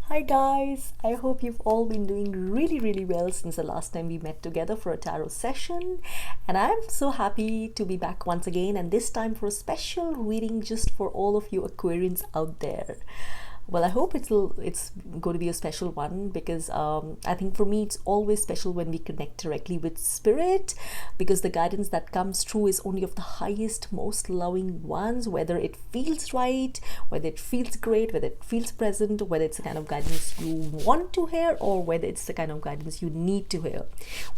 Hi guys, I hope you've all been doing really well since the last time we met together for a tarot session, and I'm so happy to be back once again, and this time for a special reading just for all of you Aquarians out there. Well, I hope it's going to be a special one because I think for me it's always special when we connect directly with spirit, because the guidance that comes through is only of the highest, most loving ones, whether it feels right, whether it feels great, whether it feels present, whether it's the kind of guidance you want to hear or whether it's the kind of guidance you need to hear.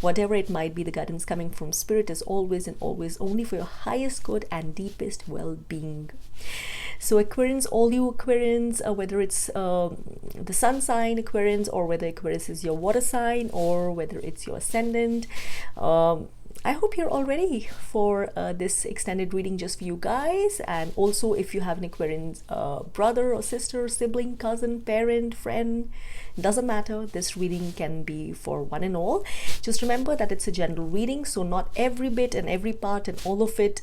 Whatever it might be, the guidance coming from spirit is always and always only for your highest good and deepest well-being. So Aquarians, all you Aquarians, whether it's the sun sign Aquarians, or whether Aquarius is your water sign, or whether it's your ascendant, I hope you're all ready for this extended reading just for you guys. And also, if you have an Aquarian brother or sister, sibling, cousin, parent, friend, doesn't matter, this reading can be for one and all. Just remember that it's a general reading, so not every bit and every part and all of it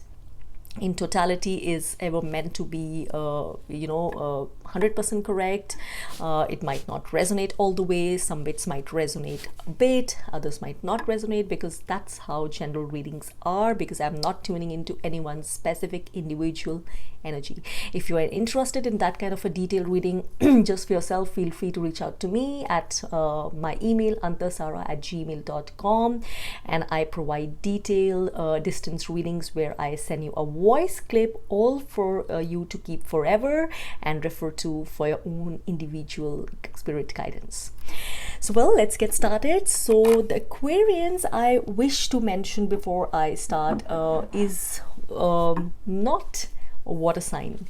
in totality is ever meant to be 100% correct. It might not resonate all the way. Some bits might resonate a bit, others might not resonate, because that's how general readings are, because I'm not tuning into anyone's specific individual energy. If you are interested in that kind of a detailed reading just for yourself, feel free to reach out to me at my email antasara@gmail.com, and I provide detailed distance readings where I send you a voice clip, all for you to keep forever and refer to for your own individual spirit guidance. So well, let's get started. So the Aquarians I wish to mention before I start is not a water sign,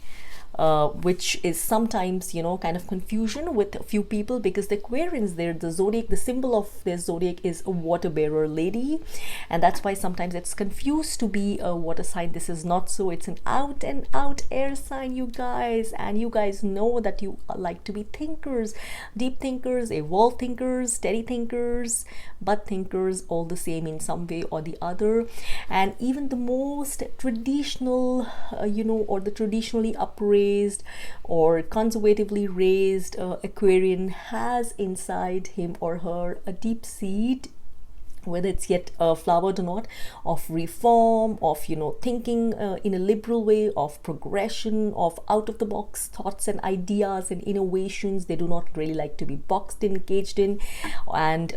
which is sometimes kind of confusion with a few people, because the Aquarians, the zodiac, the symbol of their zodiac is a water bearer lady, and that's why sometimes it's confused to be a water sign. This is not so. It's an out and out air sign, you guys, and you guys know that you like to be thinkers, deep thinkers, evolved thinkers, steady thinkers, but thinkers all the same in some way or the other. And even the most traditional or the traditionally upraised or conservatively raised Aquarian has inside him or her a deep seed, whether it's yet flowered or not, of reform, of thinking in a liberal way, of progression, of out of the box thoughts and ideas and innovations. They do not really like to be boxed in, caged in, and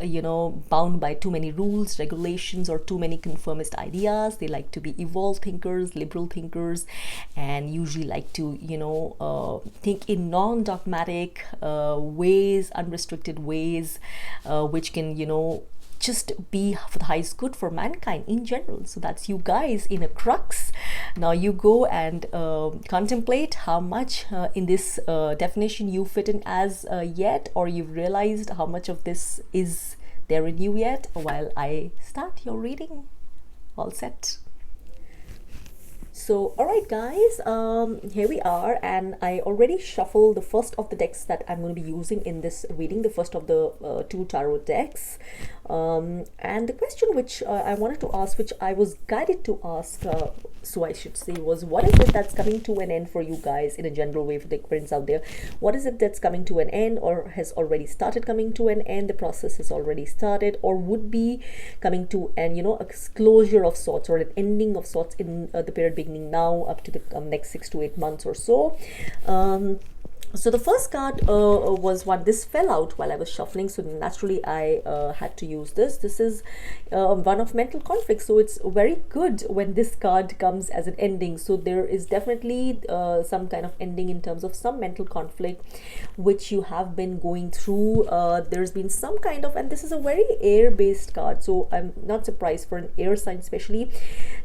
bound by too many rules, regulations, or too many conformist ideas. They like to be evolved thinkers, liberal thinkers, and usually like to think in non-dogmatic ways, unrestricted ways, which can just be for the highest good for mankind in general. So that's you guys in a crux. Now you go and contemplate how much in this definition you fit in as yet, or you've realized how much of this is there in you yet, while I start your reading. All set? So alright guys, here we are, and I already shuffled the first of the decks that I'm going to be using in this reading, the first of the two tarot decks. And the question which I wanted to ask, which I was guided to ask, so I should say, was what is it that's coming to an end for you guys in a general way, for the Aquarians out there? What is it that's coming to an end, or has already started coming to an end? The process has already started, or would be coming to an a closure of sorts, or an ending of sorts in the period beginning now up to the next 6 to 8 months or so. So the first card was one. This fell out while I was shuffling, so naturally I had to use this. This is one of mental conflict, so it's very good when this card comes as an ending. So there is definitely some kind of ending in terms of some mental conflict which you have been going through. There's been some kind of, and this is a very air-based card, so I'm not surprised for an air sign especially.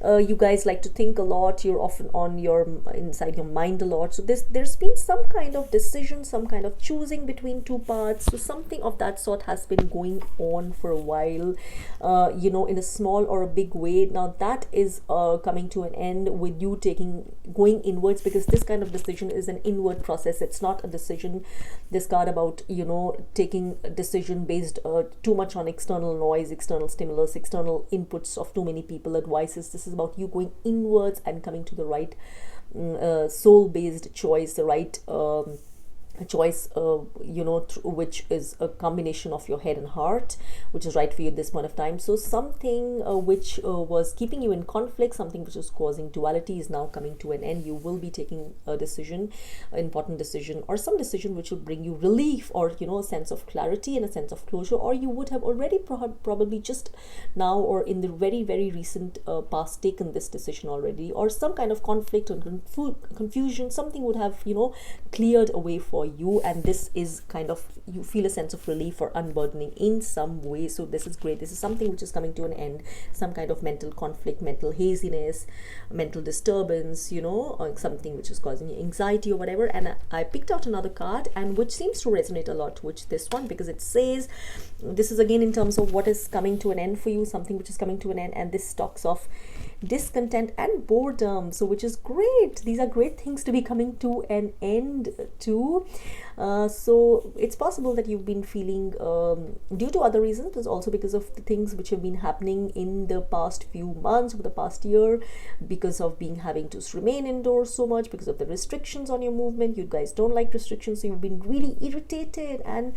You guys like to think a lot. You're often on your inside your mind a lot, so there's been some kind of decision, some kind of choosing between two paths. So something of that sort has been going on for a while, in a small or a big way. Now that is coming to an end with you going inwards, because this kind of decision is an inward process. It's not a decision, this card, about taking a decision based too much on external noise, external stimulus, external inputs of too many people, advices. This is about you going inwards and coming to the right soul-based choice, the right a choice, which is a combination of your head and heart, which is right for you at this point of time. So something which was keeping you in conflict, something which was causing duality, is now coming to an end. You will be taking a decision, an important decision, or some decision which will bring you relief, or a sense of clarity and a sense of closure. Or you would have already probably just now, or in the very, very recent past, taken this decision already, or some kind of conflict or confusion, something would have cleared away for you, and this is kind of, you feel a sense of relief or unburdening in some way. So this is great. This is something which is coming to an end, some kind of mental conflict, mental haziness, mental disturbance, or something which is causing you anxiety or whatever. And I picked out another card, and which seems to resonate a lot with this one, because it says, this is again in terms of what is coming to an end for you, something which is coming to an end, and this talks of discontent and boredom. So which is great. These are great things to be coming to an end to. So it's possible that you've been feeling, due to other reasons, but also because of the things which have been happening in the past few months, over the past year, because of having to remain indoors so much, because of the restrictions on your movement. You guys don't like restrictions, so you've been really irritated and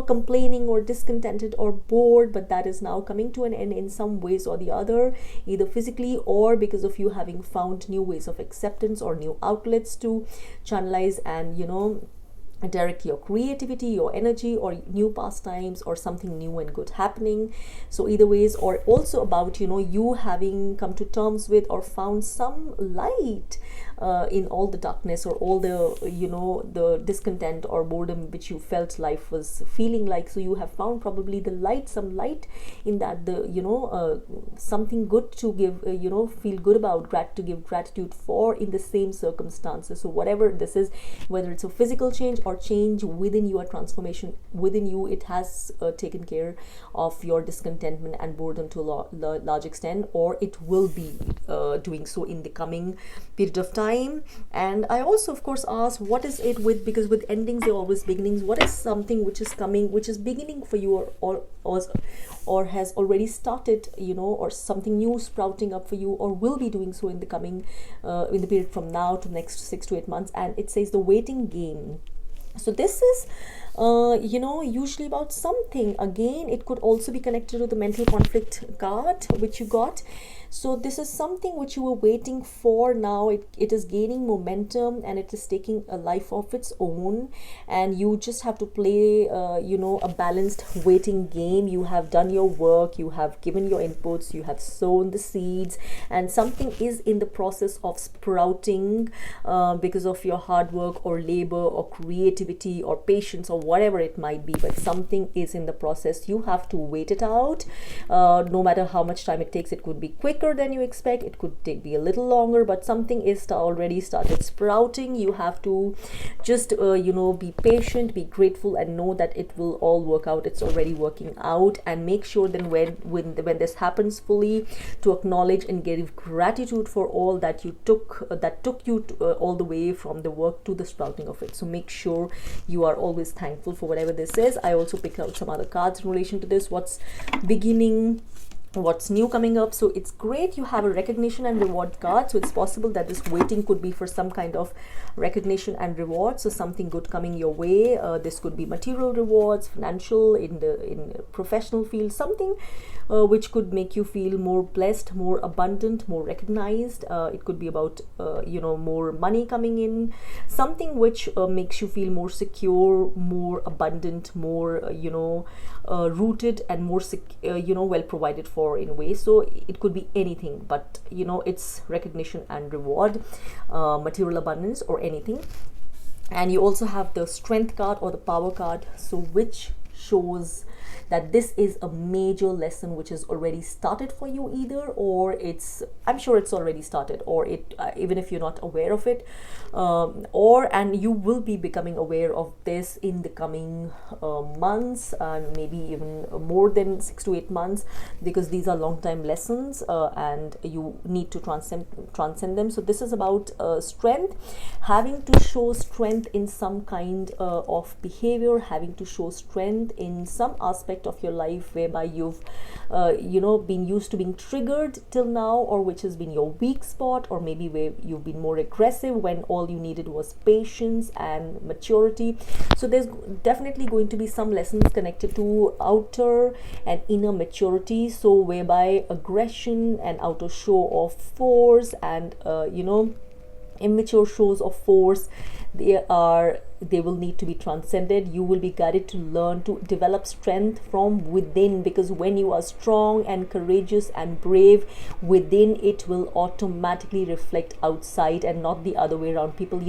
complaining or discontented or bored, but that is now coming to an end in some ways or the other, either physically or because of you having found new ways of acceptance or new outlets to channelize and direct your creativity, your energy, or new pastimes, or something new and good happening. So either ways, or also about you having come to terms with or found some light in all the darkness, or all the the discontent or boredom which you felt life was feeling like. So you have found probably the light, some light in that, the something good to give, feel good about, to give gratitude for in the same circumstances. So whatever this is, whether it's a physical change or change within you, a transformation within you, it has taken care of your discontentment and boredom to a large extent, or it will be doing so in the coming period of time. And I also of course asked, what is it with, because with endings there are always beginnings, what is something which is coming, which is beginning for you, or has already started, or something new sprouting up for you, or will be doing so in the coming in the period from now to next 6 to 8 months. And it says the waiting game. So this is usually about something. Again, it could also be connected to the mental conflict card which you got. So this is something which you were waiting for. Now it is gaining momentum, and it is taking a life of its own, and you just have to play a balanced waiting game. You have done your work, you have given your inputs, you have sown the seeds, and something is in the process of sprouting because of your hard work or labor or creativity or patience or whatever it might be. But something is in the process. You have to wait it out, no matter how much time it takes. It could be quicker than you expect, it could be a little longer, but something is already started sprouting. You have to just be patient, be grateful, and know that it will all work out. It's already working out. And make sure then when this happens fully, to acknowledge and give gratitude for all that you took you all the way from the work to the sprouting of it. So make sure you are always thankful for whatever this is. I also picked out some other cards in relation to this, what's beginning, what's new coming up. So it's great. You have a recognition and reward card, so it's possible that this waiting could be for some kind of recognition and reward. So something good coming your way. This could be material rewards, financial, in professional field, something which could make you feel more blessed, more abundant, more recognized. It could be about more money coming in, something which makes you feel more secure, more abundant, more rooted, and more well provided for in a way. So it could be anything, but it's recognition and reward, material abundance, or anything. And you also have the strength card or the power card, so which shows that this is a major lesson which has already started for you, either, or I'm sure it's already started, or even if you're not aware of it, and you will be becoming aware of this in the coming months, and maybe even more than 6 to 8 months, because these are long time lessons, and you need to transcend them. So this is about strength, having to show strength in some kind of behavior, having to show strength strength in some aspect of your life whereby you've been used to being triggered till now, or which has been your weak spot, or maybe where you've been more aggressive when all you needed was patience and maturity. So there's definitely going to be some lessons connected to outer and inner maturity, so whereby aggression and outer show of force and immature shows of force, they will need to be transcended. You will be guided to learn to develop strength from within, because when you are strong and courageous and brave within, it will automatically reflect outside and not the other way around. People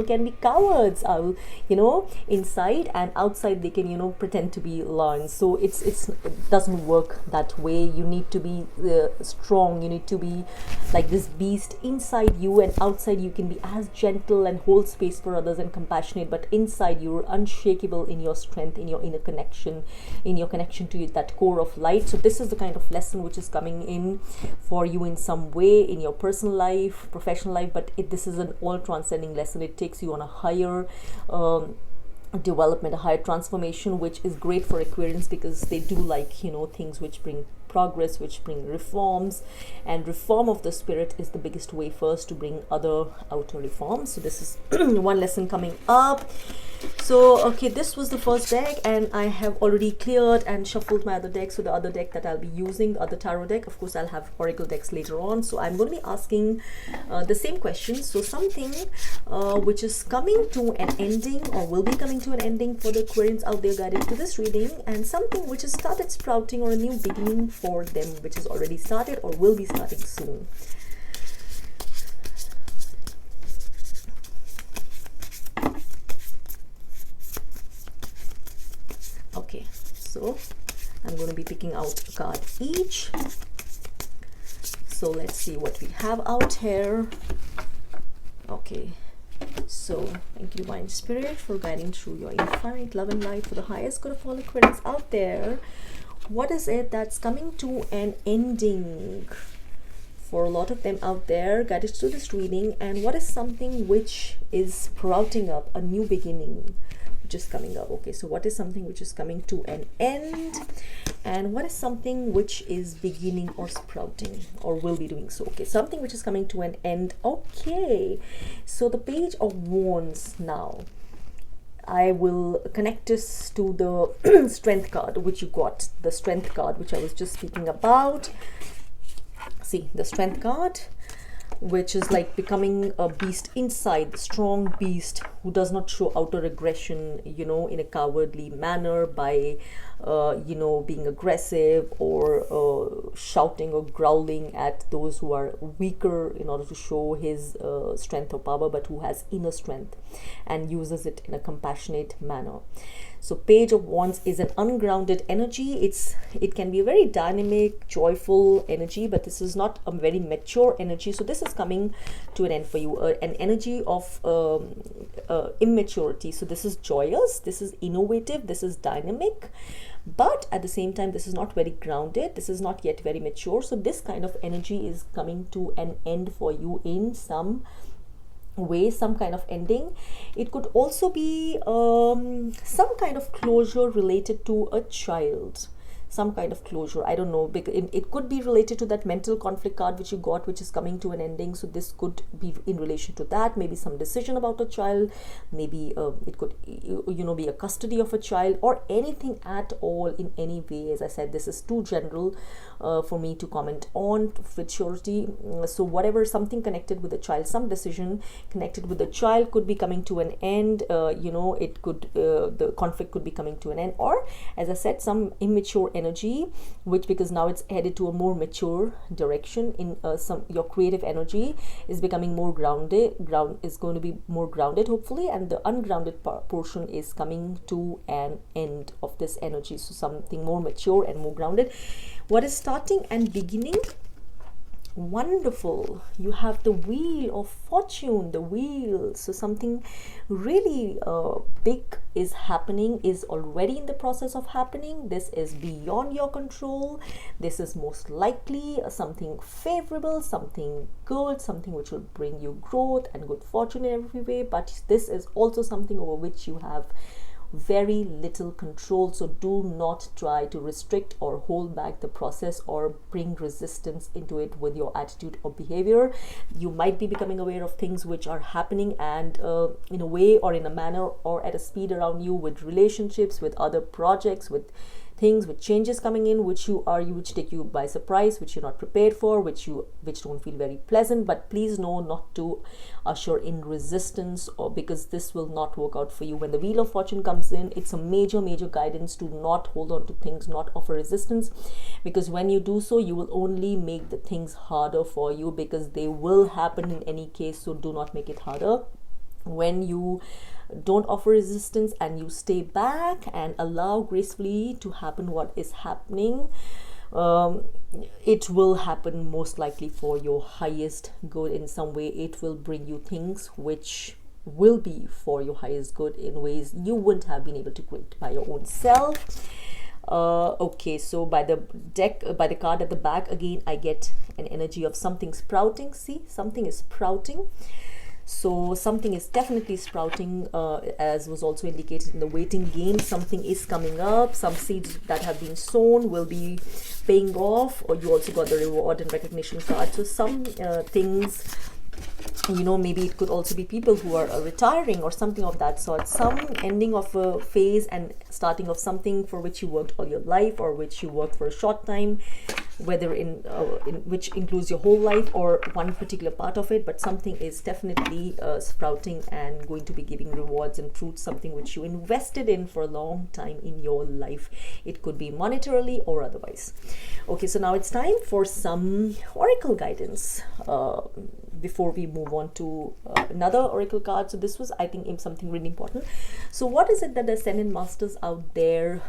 can be cowards, inside, and outside they can pretend to be lions. So it doesn't work that way. You need to be strong. You need to be like this beast inside you, and outside you can be as gentle and hold space for others and compassionate, but inside you're unshakable in your strength, in your inner connection, in your connection to that core of light. So this is the kind of lesson which is coming in for you in some way in your personal life, professional life, but this is an all transcending lesson. It takes you on a higher development, a higher transformation, which is great for Aquarians because they do like things which bring progress, which bring reforms, and reform of the spirit is the biggest way first to bring other outer reforms. So this is one lesson coming up. So okay, this was the first deck, and I have already cleared and shuffled my other deck. So the other deck that I'll be using, the other tarot deck, of course I'll have oracle decks later on. So I'm going to be asking the same questions. So something which is coming to an ending or will be coming to an ending for the Aquarians out there guided to this reading, and something which has started sprouting, or a new beginning for them which has already started or will be starting soon. Okay, so I'm going to be picking out a card each. So let's see what we have out here. Okay, so thank you, Divine Spirit, for guiding through your infinite love and light for the highest good of all Aquarians out there. What is it that's coming to an ending for a lot of them out there guided through this reading? And what is something which is sprouting up, a new beginning which is coming up? Okay, so what is something which is coming to an end, and what is something which is beginning or sprouting or will be doing so? Okay, something which is coming to an end. Okay, so the Page of Wands. Now I will connect this to the strength card which you got, the strength card which I was just speaking about. See, the strength card, which is like becoming a beast inside, the strong beast who does not show outer aggression, in a cowardly manner by, being aggressive or shouting or growling at those who are weaker in order to show his strength or power, but who has inner strength and uses it in a compassionate manner. So Page of Wands is an ungrounded energy. It can be a very dynamic, joyful energy, but this is not a very mature energy. So this is coming to an end for you, an energy of immaturity. So this is joyous, this is innovative, this is dynamic, but at the same time this is not very grounded, this is not yet very mature. So this kind of energy is coming to an end for you in some way, some kind of ending. It could also be some kind of closure related to a child, some kind of closure. I don't know, because it could be related to that mental conflict card which you got, which is coming to an ending. So this could be in relation to that, maybe some decision about a child, maybe it could be a custody of a child, or anything at all in any way. As I said, this is too general for me to comment on with surety. So whatever, something connected with a child, some decision connected with a child could be coming to an end. It could the conflict could be coming to an end, or as I said, some immature energy, which, because now it's headed to a more mature direction in your creative energy is becoming more grounded, is going to be more grounded hopefully, and the ungrounded portion is coming to an end of this energy. So something more mature and more grounded. What is starting and beginning? Wonderful. You have the Wheel of Fortune, the wheel. So something really big is happening, is already in the process of happening. This is beyond your control. This is most likely something favorable, something good, something which will bring you growth and good fortune in every way. But this is also something over which you have very little control. So do not try to restrict or hold back the process or bring resistance into it with your attitude or behavior. You might be becoming aware of things which are happening, and in a way or in a manner or at a speed around you, with relationships, with other projects, with things, with changes coming in which take you by surprise, which you're not prepared for, which don't feel very pleasant. But please know not to usher in resistance, or because this will not work out for you. When the Wheel of Fortune comes in, it's a major guidance to not hold on to things, not offer resistance, because when you do so, you will only make the things harder for you, because they will happen in any case. So do not make it harder. When you don't offer resistance and you stay back and allow gracefully to happen what is happening, it will happen most likely for your highest good in some way. It will bring you things which will be for your highest good in ways you wouldn't have been able to create by your own self. Okay, so by the card at the back, again I get an energy of something sprouting. See, something is sprouting. So something is definitely sprouting, as was also indicated in the waiting game. Something is coming up. Some seeds that have been sown will be paying off, or you also got the reward and recognition card. So some things, maybe it could also be people who are retiring or something of that sort. Some ending of a phase and starting of something for which you worked all your life, or which you worked for a short time, whether in which includes your whole life or one particular part of it. But something is definitely sprouting and going to be giving rewards and fruits, something which you invested in for a long time in your life. It could be monetarily or otherwise. Okay, so now it's time for some oracle guidance before we move on to another oracle card. So this was, I think, something really important. So what is it that the ascendant masters out there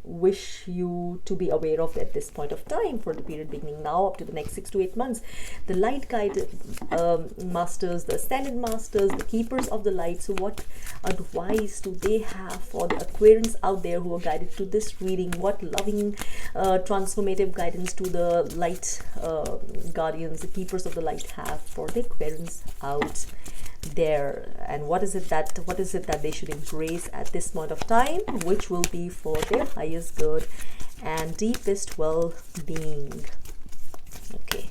wish you to be aware of at this point of time for the period beginning now up to the next 6 to 8 months? The light guide masters, the ascendant masters, the keepers of the light. So what advice do they have for the Aquarians out there who are guided to this reading? What loving transformative guidance do the light guardians, the keepers of the light, have for the Aquarians out there? And what is it that they should embrace at this point of time, which will be for their highest good and deepest well-being? Okay,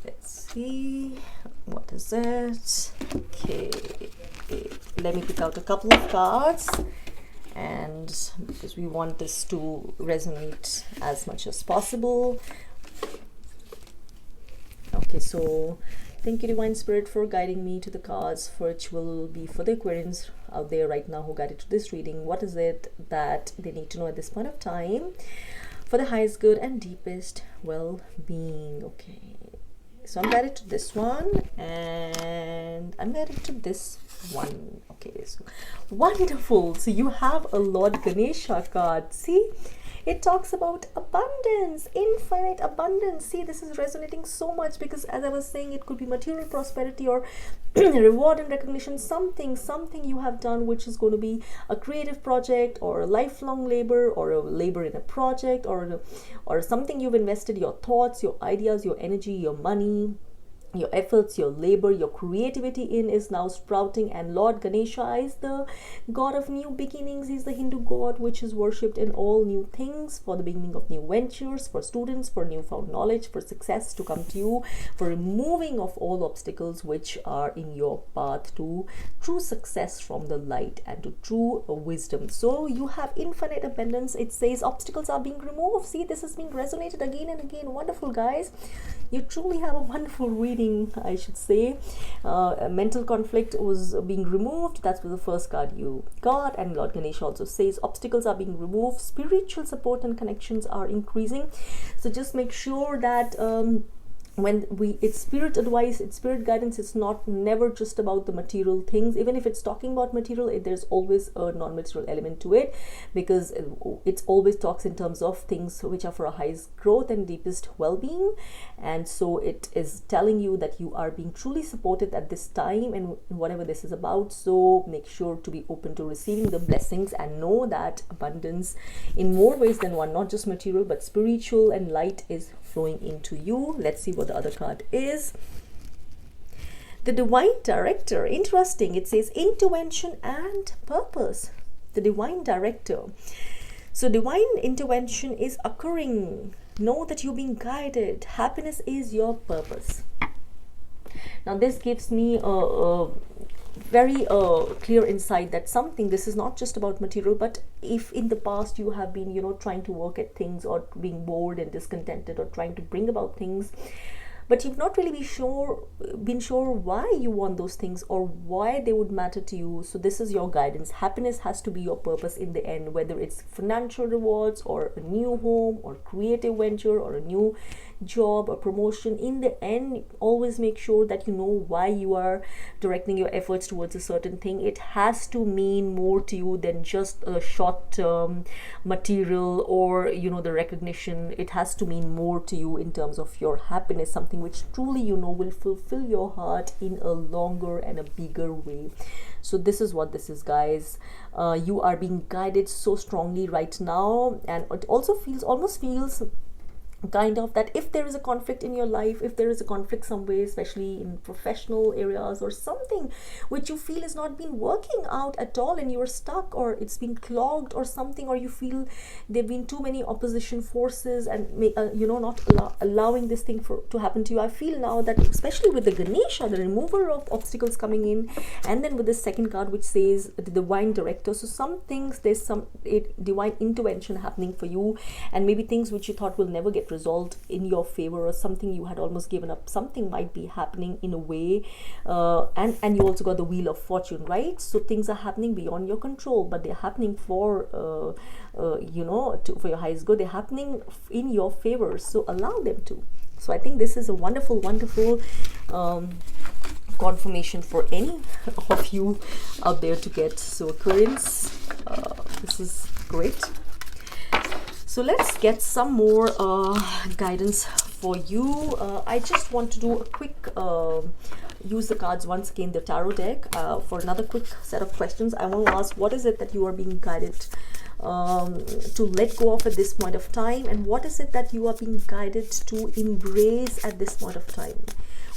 let's see, what is it? Okay, let me pick out a couple of cards, and because we want this to resonate as much as possible. Okay, so thank you, Divine Spirit, for guiding me to the cards, which will be for the Aquarians out there right now who guided to this reading. What is it that they need to know at this point of time for the highest good and deepest well-being? Okay, so I'm guided to this one, and I'm guided to this one. Okay, so wonderful. So you have a Lord Ganesha card. See, it talks about abundance, infinite abundance. See, this is resonating so much because, as I was saying, it could be material prosperity or reward and recognition, something you have done which is going to be a creative project or a lifelong labor or a labor in a project or something you've invested your thoughts, your ideas, your energy, your money, your efforts, your labor, your creativity in is now sprouting. And Lord Ganesha is the god of new beginnings. He's the Hindu god which is worshipped in all new things, for the beginning of new ventures, for students, for newfound knowledge, for success to come to you, for removing of all obstacles which are in your path to true success from the light and to true wisdom. So you have infinite abundance. It says obstacles are being removed. See, this is being resonated again and again. Wonderful, guys. You truly have a wonderful reading, I should say. Mental conflict was being removed. That's the first card you got. And Lord Ganesha also says obstacles are being removed. Spiritual support and connections are increasing. So just make sure that when it's spirit advice, it's spirit guidance, it's never just about the material things. Even if it's talking about material, there's always a non-material element to it, because it always talks in terms of things which are for a highest growth and deepest well-being. And so it is telling you that you are being truly supported at this time and whatever this is about. So make sure to be open to receiving the blessings and know that abundance in more ways than one, not just material but spiritual and light, is flowing into you. Let's see what the other card is. The divine director, interesting, it says intervention and purpose. The divine director. So divine intervention is occurring. Know that you're being guided. Happiness is your purpose. Now this gives me a very clear insight that something, this is not just about material, but if in the past you have been, you know, trying to work at things or being bored and discontented or trying to bring about things, but you've not really been sure why you want those things or why they would matter to you. So this is your guidance. Happiness has to be your purpose in the end, whether it's financial rewards or a new home or creative venture or a new job or promotion. In the end, always make sure that you know why you are directing your efforts towards a certain thing. It has to mean more to you than just a short-term material or, you know, the recognition. It has to mean more to you in terms of your happiness, something which truly, you know, will fulfill your heart in a longer and a bigger way. So this is what this is, guys. You are being guided so strongly right now, and it also almost feels kind of that if there is a conflict in your life, if there is a conflict somewhere, especially in professional areas or something which you feel is not been working out at all and you are stuck, or it's been clogged or something, or you feel there have been too many opposition forces and you know, not allowing this thing to happen to you. I feel now that especially with the Ganesha, the remover of obstacles coming in, and then with the second card which says the divine director, so some things, there's some divine intervention happening for you, and maybe things which you thought will never get resolved in your favor, or something you had almost given up, something might be happening in a way, and you also got the wheel of fortune, right? So things are happening beyond your control, but they're happening for you know, for your highest good. They're happening in your favor, so allow them to. So I think this is a wonderful confirmation for any of you out there to get. So Aquarians, this is great. So let's get some more guidance for you. I just want to do a quick use the cards once again, the tarot deck, for another quick set of questions. I want to ask, what is it that you are being guided to let go of at this point of time, and what is it that you are being guided to embrace at this point of time?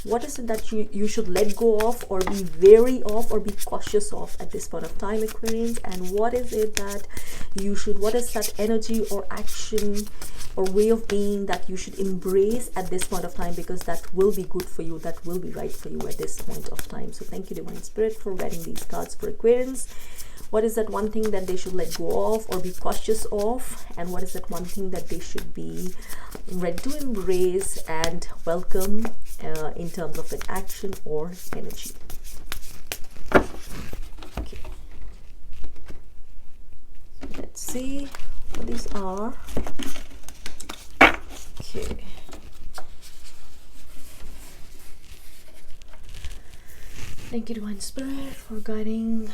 What is it that you should let go of, or be wary of, or be cautious of at this point of time, Aquarians? And what is it that you should, what is that energy or action or way of being that you should embrace at this point of time, because that will be good for you, that will be right for you at this point of time. So thank you, Divine Spirit, for writing these cards for Aquarians. What is that one thing that they should let go of or be cautious of? And what is that one thing that they should be ready to embrace and welcome in terms of an action or energy? Okay. Let's see what these are. Okay. Thank you, Divine Spirit, for guiding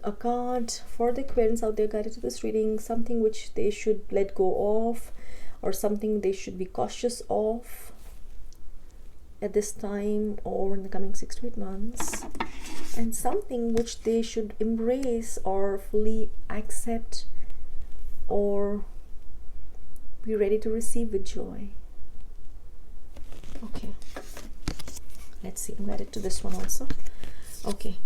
a card for the Aquarians out there guided to this reading. Something which they should let go of, or something they should be cautious of at this time or in the coming 6 to 8 months, and something which they should embrace or fully accept or be ready to receive with joy. Okay, let's see. I'm guided to this one also. Okay.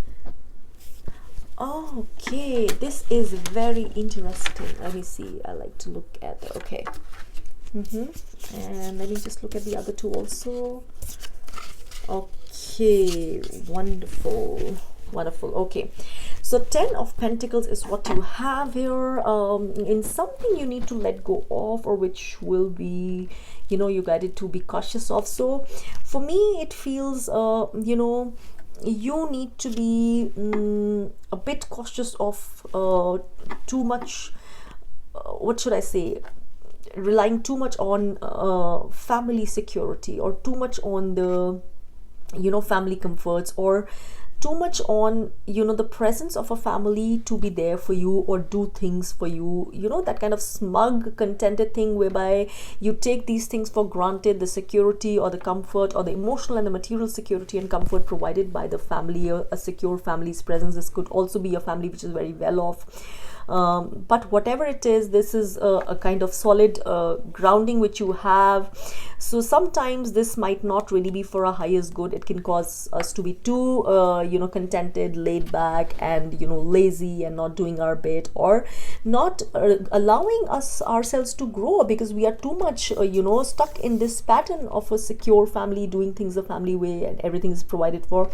Okay, this is very interesting. Let me see. I like to look at it. Okay. And let me just look at the other two also. Okay, wonderful. Okay, so 10 of Pentacles is what you have here. In something you need to let go of, or which will be, you know, you guided to be cautious of. So for me it feels you know, you need to be a bit cautious of too much, what should I say, relying too much on family security, or too much on the, you know, family comforts, or too much on, you know, the presence of a family to be there for you or do things for you, you know, that kind of smug, contented thing whereby you take these things for granted, the security or the comfort or the emotional and the material security and comfort provided by the family. A secure family's presence. This could also be a family which is very well off. but whatever it is, this is a kind of solid grounding which you have. So sometimes this might not really be for our highest good. It can cause us to be too contented, laid back, and lazy, and not doing our bit, or not allowing us ourselves to grow, because we are too much stuck in this pattern of a secure family, doing things the family way, and everything is provided for.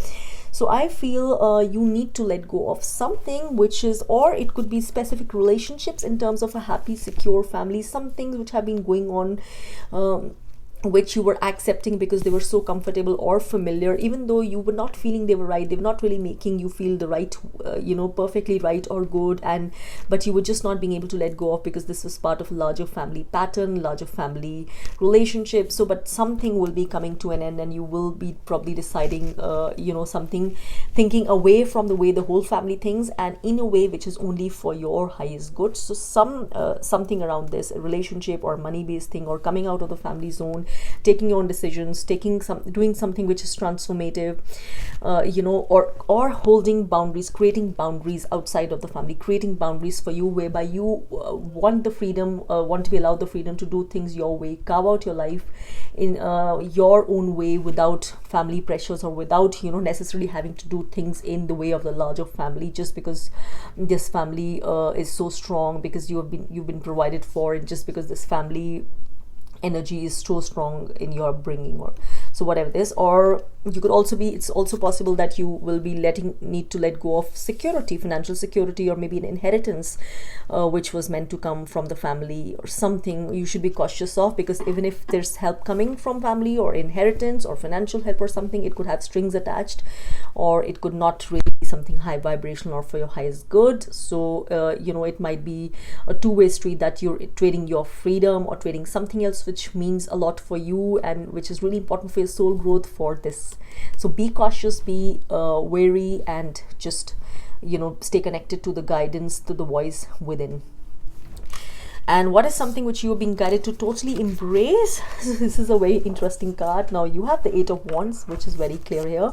So I feel you need to let go of something which is, or it could be specific relationships in terms of a happy, secure family, some things which have been going on, which you were accepting because they were so comfortable or familiar, even though you were not feeling they were right. They were not really making you feel the right, perfectly right or good, and but you were just not being able to let go of, because this was part of a larger family pattern, larger family relationship. So but something will be coming to an end, and you will be probably deciding something, thinking away from the way the whole family thinks, and in a way which is only for your highest good. So something around this, a relationship or money based thing, or coming out of the family zone, taking your own decisions, doing something which is transformative, or holding boundaries, creating boundaries outside of the family, creating boundaries for you, whereby you want the freedom, want to be allowed the freedom to do things your way, carve out your life in your own way, without family pressures, or without necessarily having to do things in the way of the larger family, just because this family is so strong, because you've been provided for, and just because this family energy is so strong in your bringing, or so whatever this. Or you could also be, it's also possible that you will be need to let go of security, financial security, or maybe an inheritance which was meant to come from the family, or something you should be cautious of, because even if there's help coming from family, or inheritance, or financial help, or something, it could have strings attached, or it could not really be something high vibrational or for your highest good. So it might be a two-way street, that you're trading your freedom or trading something else which means a lot for you, and which is really important for your soul growth, for this. So be cautious, be wary, and just stay connected to the guidance, to the voice within. And what is something which you are being guided to totally embrace? This is a very interesting card. Now you have the Eight of Wands, which is very clear here.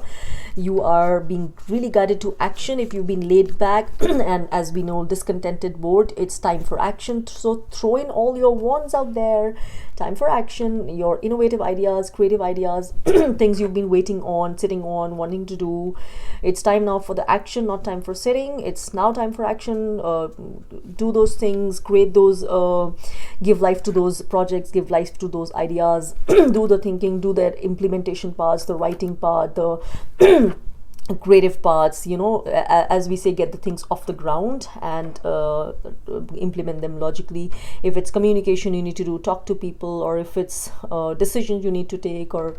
You are being really guided to action. If you've been laid back and, as we know, discontented, bored, it's time for action. So throw in all your wands out there. Time for action. Your innovative ideas, creative ideas, things you've been waiting on, sitting on, wanting to do. It's time now for the action, not time for sitting. It's now time for action. Do those things, create those, give life to those projects, give life to those ideas, do the thinking, do the implementation parts, the writing part, the creative parts, as we say, get the things off the ground, and implement them logically. If it's communication you need to do, talk to people, or if it's decisions you need to take, or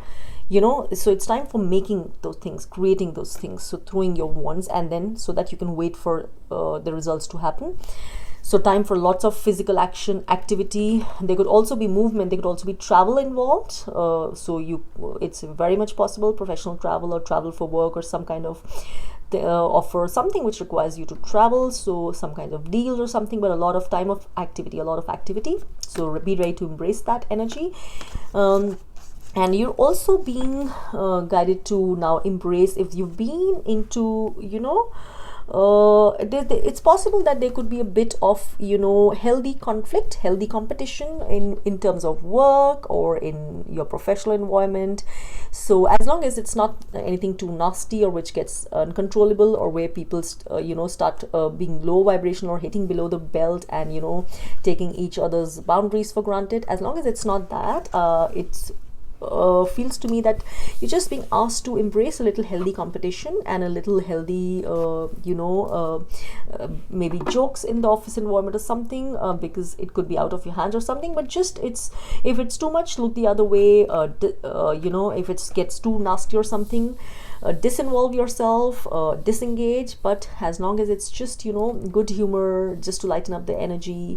so it's time for making those things, creating those things. So throwing your wands, and then so that you can wait for the results to happen. So time for lots of physical action, activity. There could also be movement, there could also be travel involved. So it's very much possible, professional travel, or travel for work, or some kind of offer, something which requires you to travel. So some kind of deals or something, but a lot of time of activity, a lot of activity. So be ready to embrace that energy. And you're also being guided to now embrace, if you've been into, it's possible that there could be a bit of healthy conflict, healthy competition in terms of work, or in your professional environment. So as long as it's not anything too nasty, or which gets uncontrollable, or where people start being low vibrational, or hitting below the belt, and taking each other's boundaries for granted, as long as it's not that, it's feels to me that you're just being asked to embrace a little healthy competition, and a little healthy maybe jokes in the office environment or something, because it could be out of your hands or something. But just, if it's too much, look the other way. If it gets too nasty or something, disinvolve yourself, disengage. But as long as it's just good humor, just to lighten up the energy,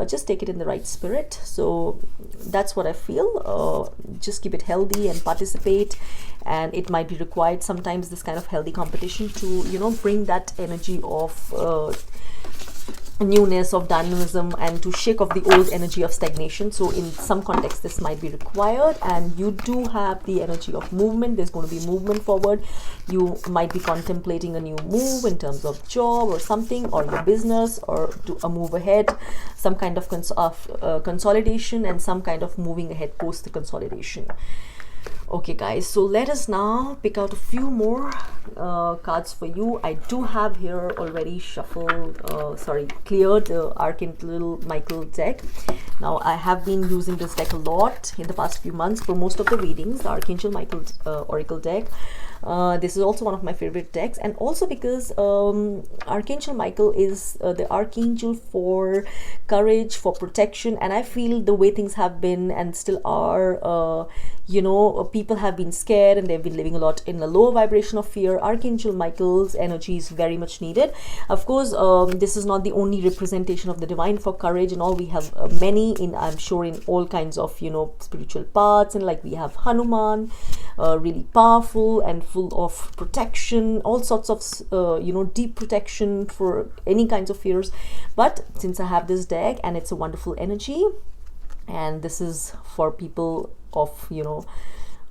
just take it in the right spirit. So that's what I feel. Just keep it healthy and participate, and it might be required sometimes, this kind of healthy competition, to bring that energy of newness, of dynamism, and to shake off the old energy of stagnation. So in some context this might be required, and you do have the energy of movement. There's going to be movement forward. You might be contemplating a new move in terms of job or something, or your business, or to a move ahead, some kind of consolidation, and some kind of moving ahead post the consolidation. Okay guys, so let us now pick out a few more cards for you. I do have here already shuffled, cleared the Archangel Michael deck. Now I have been using this deck a lot in the past few months for most of the readings, the Archangel Michael Oracle deck. This is also one of my favorite decks, and also because Archangel Michael is the archangel for courage, for protection, and I feel the way things have been and still are, you know, people have been scared and they've been living a lot in a lower vibration of fear. Archangel Michael's energy is very much needed. Of course, this is not the only representation of the divine for courage and all. We have many in, I'm sure, in all kinds of, you know, spiritual paths, and like we have Hanuman, really powerful and full of protection, all sorts of you know, deep protection for any kinds of fears. But since I have this deck and it's a wonderful energy, and this is for people of, you know,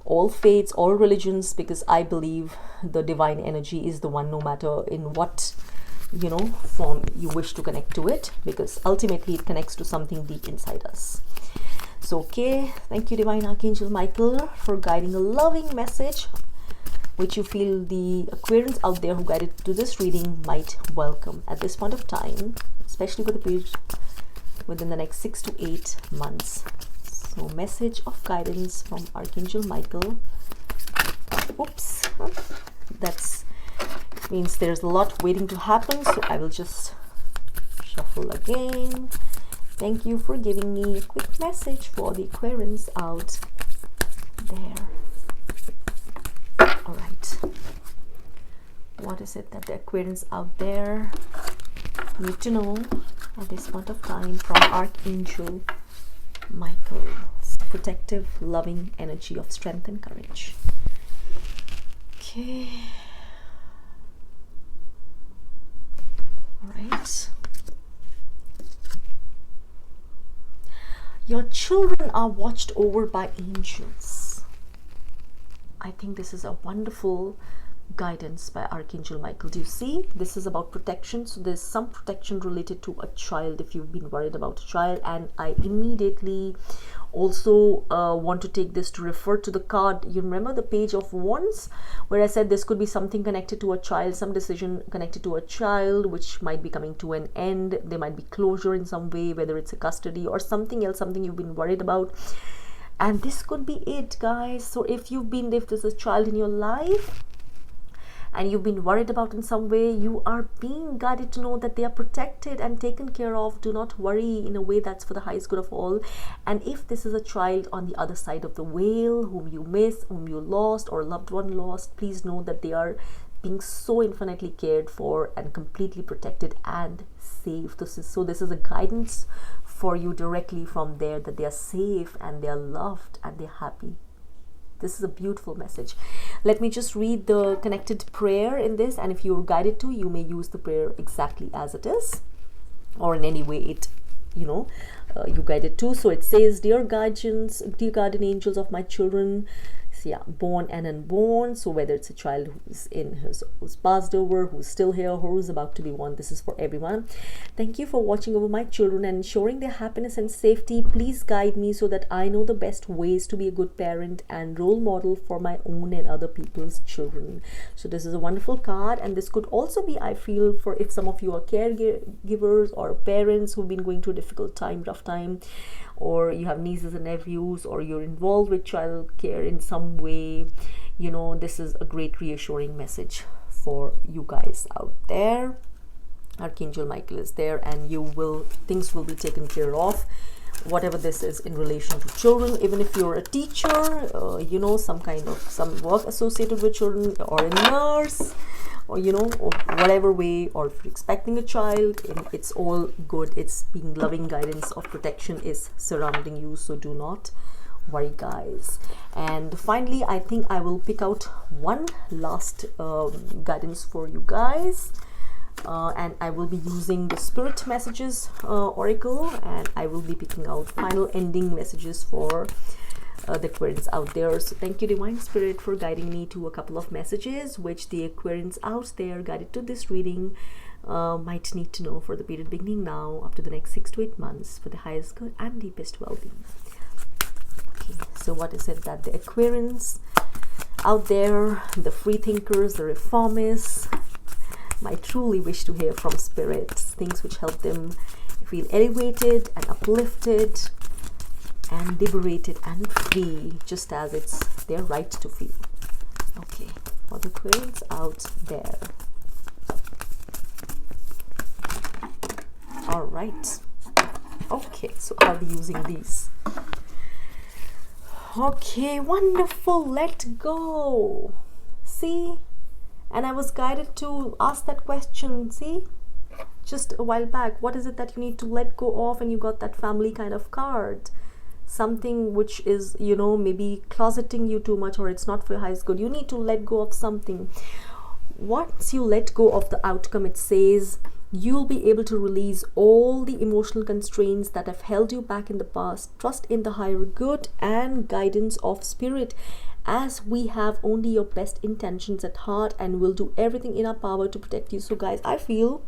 all faiths, all religions, because I believe the divine energy is the one, no matter in what, you know, form you wish to connect to it, because ultimately it connects to something deep inside us. So okay, thank you Divine Archangel Michael for guiding a loving message which you feel the Aquarians out there who guided to this reading might welcome at this point of time, especially for the period within the next 6 to 8 months. So message of guidance from Archangel Michael. Oops, that's means there's a lot waiting to happen, so I will just shuffle again. Thank you for giving me a quick message for the Aquarians out there. All right, what is it that the Aquarians out there need to know at this point of time from Archangel Michael's protective, loving energy of strength and courage? Okay, all right. Your children are watched over by angels. I think this is a wonderful guidance by Archangel Michael. Do you see? This is about protection. So there's some protection related to a child if you've been worried about a child. And I immediately also want to take this to refer to the card. You remember the Page of Wands, where I said this could be something connected to a child, some decision connected to a child which might be coming to an end. There might be closure in some way, whether it's a custody or something else, something you've been worried about. And this could be it, guys. So if there's a child in your life and you've been worried about in some way, you are being guided to know that they are protected and taken care of. Do not worry, in a way that's for the highest good of all. And if this is a child on the other side of the veil whom you miss, whom you lost, or a loved one lost, please know that they are being so infinitely cared for and completely protected and safe. This is a guidance for you directly from there, that they are safe and they are loved and they're happy. This is a beautiful message. Let me just read the connected prayer in this, and if you're guided to, you may use the prayer exactly as it is, or in any way it, you know, you guided to. So it says, dear guardian angels of my children, yeah, born and unborn. So whether it's a child who's passed over, who's still here, or who's about to be born, this is for everyone. Thank you for watching over my children and ensuring their happiness and safety. Please guide me so that I know the best ways to be a good parent and role model for my own and other people's children. So this is a wonderful card, and this could also be, I feel, for if some of you are caregivers or parents who've been going through a difficult time, rough time, or you have nieces and nephews, or you're involved with child care in some way. You know, this is a great reassuring message for you guys out there. Archangel Michael is there, and things will be taken care of, whatever this is in relation to children. Even if you're a teacher, you know, some work associated with children, or a nurse, or you know, or whatever way, or if you're expecting a child, it's all good. It's being loving guidance of protection is surrounding you, so do not worry, guys. And finally, I think I will pick out one last guidance for you guys. and I will be using the Spirit Messages Oracle, and I will be picking out final ending messages for the Aquarians out there. So thank you, Divine Spirit, for guiding me to a couple of messages which the Aquarians out there guided to this reading might need to know for the period beginning now up to the next 6 to 8 months for the highest good and deepest well-being. Okay, so what is it that the Aquarians out there, the free thinkers, the reformists, might truly wish to hear from spirits, things which help them feel elevated and uplifted and liberated and free, just as it's their right to feel. Okay, for the Aquarians out there. All right. Okay, so I'll be using these. Okay, wonderful. Let go. See? And I was guided to ask that question, see? Just a while back. What is it that you need to let go of? And you got that family kind of card. Something which is, you know, maybe closeting you too much, or it's not for your highest good. You need to let go of something. Once you let go of the outcome, it says you'll be able to release all the emotional constraints that have held you back in the past. Trust in the higher good and guidance of spirit, as we have only your best intentions at heart and will do everything in our power to protect you. So guys, I feel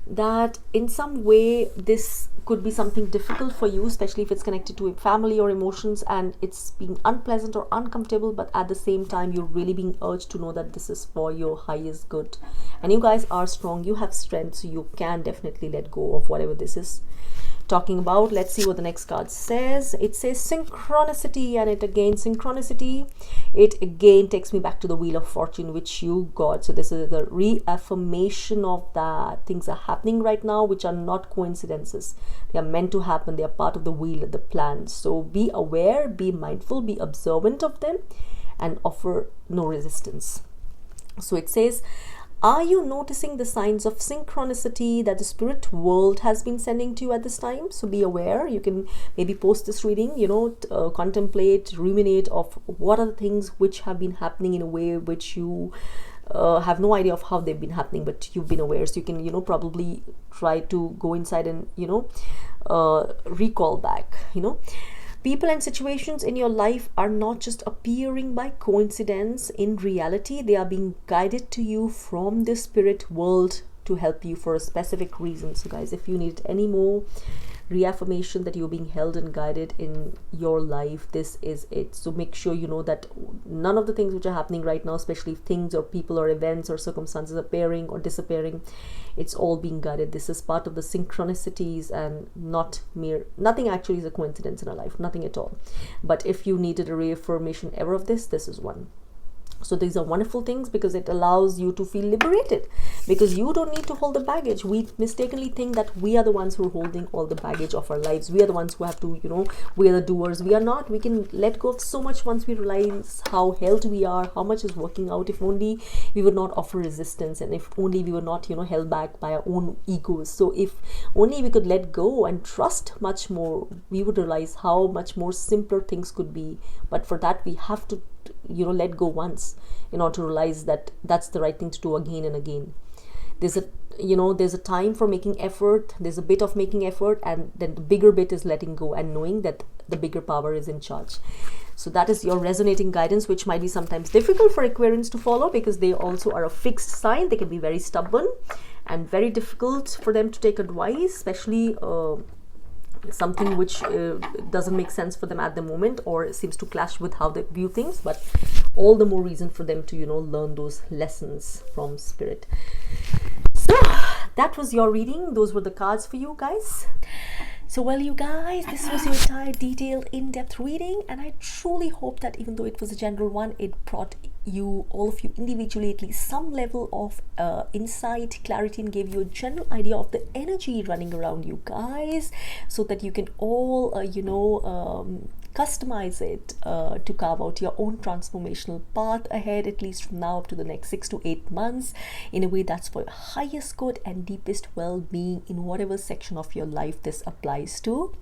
that in some way this could be something difficult for you, especially if it's connected to a family or emotions and it's being unpleasant or uncomfortable, but at the same time you're really being urged to know that this is for your highest good. And you guys are strong, you have strength, so you can definitely let go of whatever this is talking about. Let's see what the next card says. It says synchronicity, and it again, synchronicity, it again takes me back to the Wheel of Fortune which you got. So this is the reaffirmation of that things are happening right now which are not coincidences. They are meant to happen. They are part of the wheel, the plan. So be aware, be mindful, be observant of them, and offer no resistance. So it says, are you noticing the signs of synchronicity that the spirit world has been sending to you at this time? So be aware. You can maybe post this reading, you know, contemplate, ruminate of what are the things which have been happening in a way which you have no idea of how they've been happening, but you've been aware. So you can, you know, probably try to go inside and, you know, recall back, you know. People and situations in your life are not just appearing by coincidence. In reality, they are being guided to you from the spirit world to help you for a specific reason. So guys, if you need any more reaffirmation that you're being held and guided in your life, this is it. So make sure you know that none of the things which are happening right now, especially things or people or events or circumstances appearing or disappearing, it's all being guided. This is part of the synchronicities and nothing actually is a coincidence in our life, nothing at all. But if you needed a reaffirmation ever of this is one. So these are wonderful things because it allows you to feel liberated, because you don't need to hold the baggage. We mistakenly think that we are the ones who are holding all the baggage of our lives. We are the ones who have to, you know, we are the doers. We are not. We can let go of so much once we realize how held we are, how much is working out. If only we would not offer resistance, and if only we were not, you know, held back by our own egos. So if only we could let go and trust much more, we would realize how much more simpler things could be. But for that, we have to, you know, let go once in order to realize that that's the right thing to do again and again. There's a time for making effort. There's a bit of making effort, and then the bigger bit is letting go and knowing that the bigger power is in charge. So that is your resonating guidance, which might be sometimes difficult for Aquarians to follow because they also are a fixed sign. They can be very stubborn and very difficult for them to take advice, especially something which doesn't make sense for them at the moment or seems to clash with how they view things. But all the more reason for them to, you know, learn those lessons from spirit. So that was your reading. Those were the cards for you guys. So well, you guys, this was your entire detailed in-depth reading, and I truly hope that even though it was a general one, it brought you, all of you individually, at least some level of insight, clarity, and gave you a general idea of the energy running around you guys, so that you can all customize it to carve out your own transformational path ahead, at least from now up to the next 6 to 8 months, in a way that's for your highest good and deepest well-being in whatever section of your life this applies to.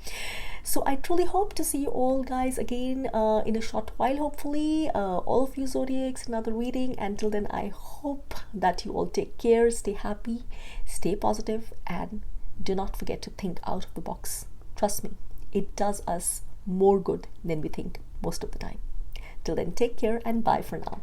So I truly hope to see you all guys again in a short while, hopefully. All of you zodiacs, another reading. Until then, I hope that you all take care, stay happy, stay positive, and do not forget to think out of the box. Trust me, it does us more good than we think most of the time. Till then, take care and bye for now.